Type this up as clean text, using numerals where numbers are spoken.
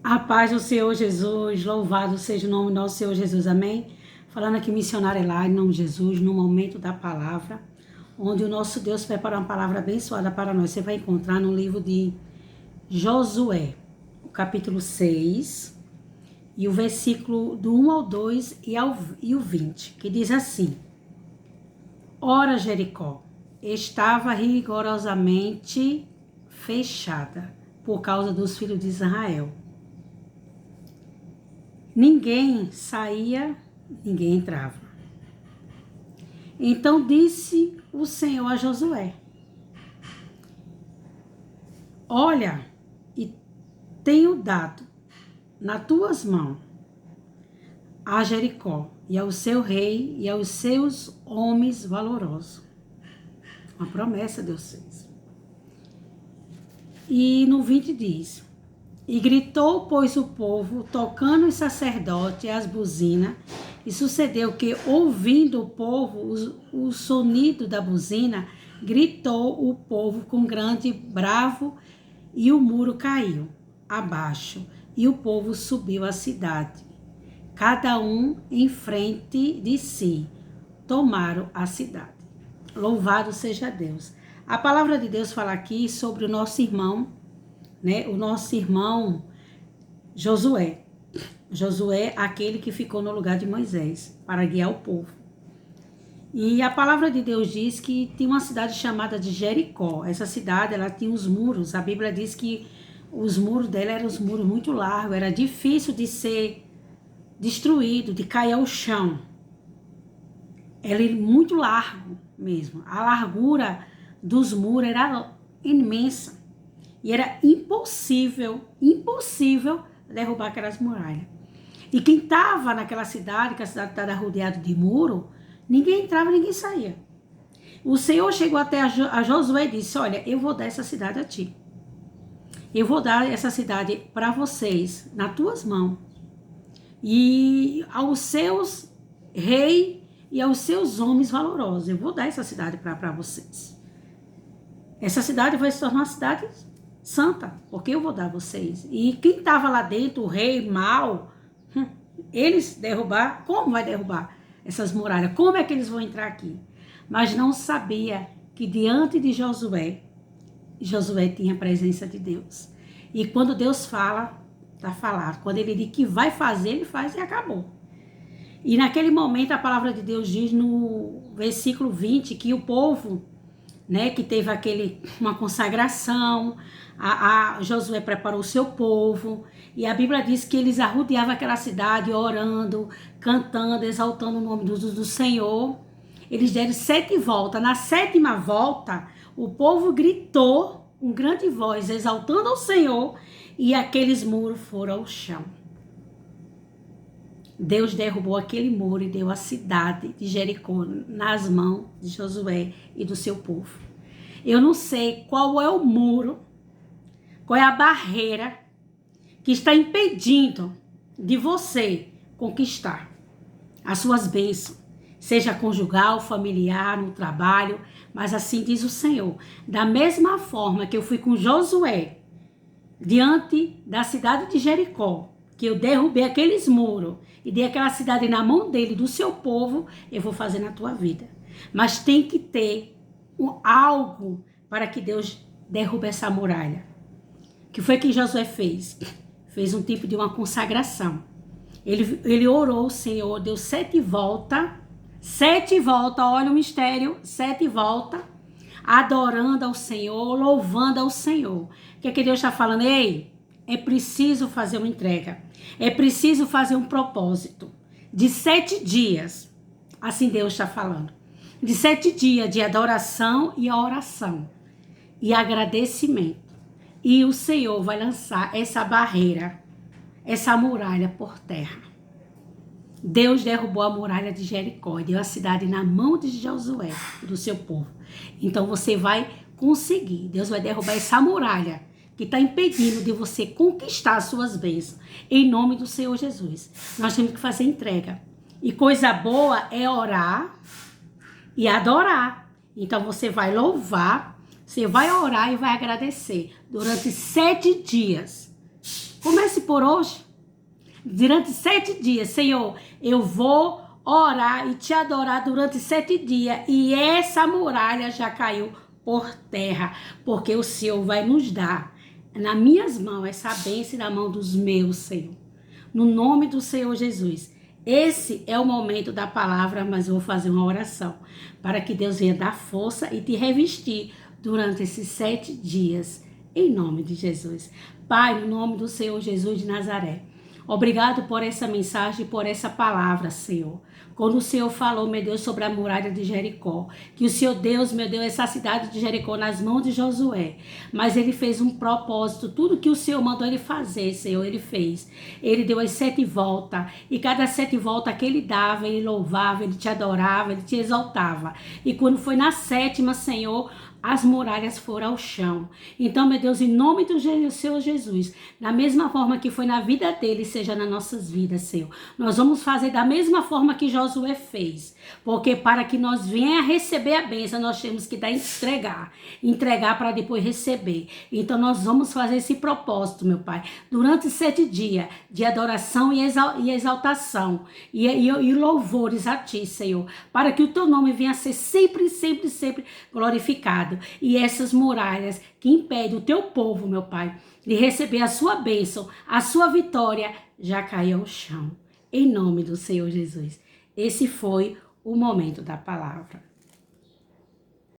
A paz do Senhor Jesus, louvado seja o nome do nosso Senhor Jesus, amém? Falando aqui missionária Elaine, em nome de Jesus, no momento da palavra, onde o nosso Deus prepara uma palavra abençoada para nós. Você vai encontrar no livro de Josué, o capítulo 6, e o versículo do 1 ao 2 e o 20, que diz assim: Ora, Jericó estava rigorosamente fechada por causa dos filhos de Israel. Ninguém saía, ninguém entrava. Então disse o Senhor a Josué: Olha, e tenho dado nas tuas mãos a Jericó, e ao seu rei, e aos seus homens valorosos. Uma promessa Deus fez. E no 20 diz: E gritou, pois, o povo, tocando os sacerdotes as buzinas, e sucedeu que, ouvindo o povo o sonido da buzina, gritou o povo com grande bravo, e o muro caiu abaixo, e o povo subiu à cidade. Cada um em frente de si, tomaram a cidade. Louvado seja Deus. A palavra de Deus fala aqui sobre o nosso irmão, né? O nosso irmão Josué. Josué, aquele que ficou no lugar de Moisés para guiar o povo. E a palavra de Deus diz que tinha uma cidade chamada de Jericó. Essa cidade, ela tinha os muros. A Bíblia diz que os muros dela eram os muros muito largos. Era difícil de ser destruído, de cair ao chão. Era muito largo mesmo. A largura dos muros era imensa. E era impossível derrubar aquelas muralhas. E quem estava naquela cidade, que a cidade estava rodeada de muro, ninguém entrava, ninguém saía. O Senhor chegou até a Josué e disse: Olha, eu vou dar essa cidade a ti. Eu vou dar essa cidade para vocês, nas tuas mãos. E aos seus reis e aos seus homens valorosos. Eu vou dar essa cidade para vocês. Essa cidade vai se tornar uma cidade santa, porque eu vou dar a vocês. E quem estava lá dentro, o rei mau, eles derrubar, como vai derrubar essas muralhas? Como é que eles vão entrar aqui? Mas não sabia que diante de Josué tinha a presença de Deus. E quando Deus fala, está falado. Quando ele diz que vai fazer, ele faz e acabou. E naquele momento a palavra de Deus diz no versículo 20 que o povo, né, que teve uma consagração, a Josué preparou o seu povo, e a Bíblia diz que eles arrodeavam aquela cidade, orando, cantando, exaltando o nome do Senhor. Eles deram 7 voltas. Na 7ª volta, o povo gritou com grande voz, exaltando ao Senhor, e aqueles muros foram ao chão. Deus derrubou aquele muro e deu a cidade de Jericó nas mãos de Josué e do seu povo. Eu não sei qual é o muro, qual é a barreira que está impedindo de você conquistar as suas bênçãos, seja conjugal, familiar, no trabalho, mas assim diz o Senhor. Da mesma forma que eu fui com Josué diante da cidade de Jericó, que eu derrubei aqueles muros e dei aquela cidade na mão dele, do seu povo, eu vou fazer na tua vida. Mas tem que ter algo para que Deus derrube essa muralha. O que foi que Josué fez? Fez um tipo de uma consagração. Ele orou o Senhor, deu 7 voltas, olha o mistério, 7 voltas, adorando ao Senhor, louvando ao Senhor. O que é que Deus está falando? Ei, é preciso fazer uma entrega. É preciso fazer um propósito. De 7 dias. Assim Deus está falando. De 7 dias de adoração e oração. E agradecimento. E o Senhor vai lançar essa barreira, essa muralha por terra. Deus derrubou a muralha de Jericó e deu a cidade na mão de Josué, do seu povo. Então você vai conseguir. Deus vai derrubar essa muralha que está impedindo de você conquistar as suas bênçãos. Em nome do Senhor Jesus. Nós temos que fazer entrega. E coisa boa é orar e adorar. Então você vai louvar, você vai orar e vai agradecer durante 7 dias. Comece por hoje. Durante 7 dias, Senhor, eu vou orar e te adorar durante 7 dias. E essa muralha já caiu por terra, porque o Senhor vai nos dar nas minhas mãos essa bênção e na mão dos meus, Senhor. No nome do Senhor Jesus. Esse é o momento da palavra, mas eu vou fazer uma oração para que Deus venha dar força e te revestir durante esses 7 dias, em nome de Jesus. Pai, no nome do Senhor Jesus de Nazaré, obrigado por essa mensagem, por essa palavra, Senhor. Quando o Senhor falou, meu Deus, sobre a muralha de Jericó, que o Senhor Deus, meu Deus, essa cidade de Jericó nas mãos de Josué, mas ele fez um propósito, tudo que o Senhor mandou ele fazer, Senhor, ele fez. Ele deu as 7 voltas, e cada 7 voltas que ele dava, ele louvava, ele te adorava, ele te exaltava. E quando foi na 7ª, Senhor, as muralhas foram ao chão. Então, meu Deus, em nome do Senhor Jesus, da mesma forma que foi na vida dele, seja nas nossas vidas, Senhor. Nós vamos fazer da mesma forma que Josué fez. Porque para que nós venha receber a bênção, nós temos que entregar para depois receber. Então, nós vamos fazer esse propósito, meu Pai, durante 7 dias de adoração e exaltação e louvores a Ti, Senhor, para que o Teu nome venha a ser sempre, sempre, sempre glorificado. E essas muralhas que impedem o teu povo, meu Pai, de receber a sua bênção, a sua vitória, já caiu ao chão. Em nome do Senhor Jesus. Esse foi o momento da palavra.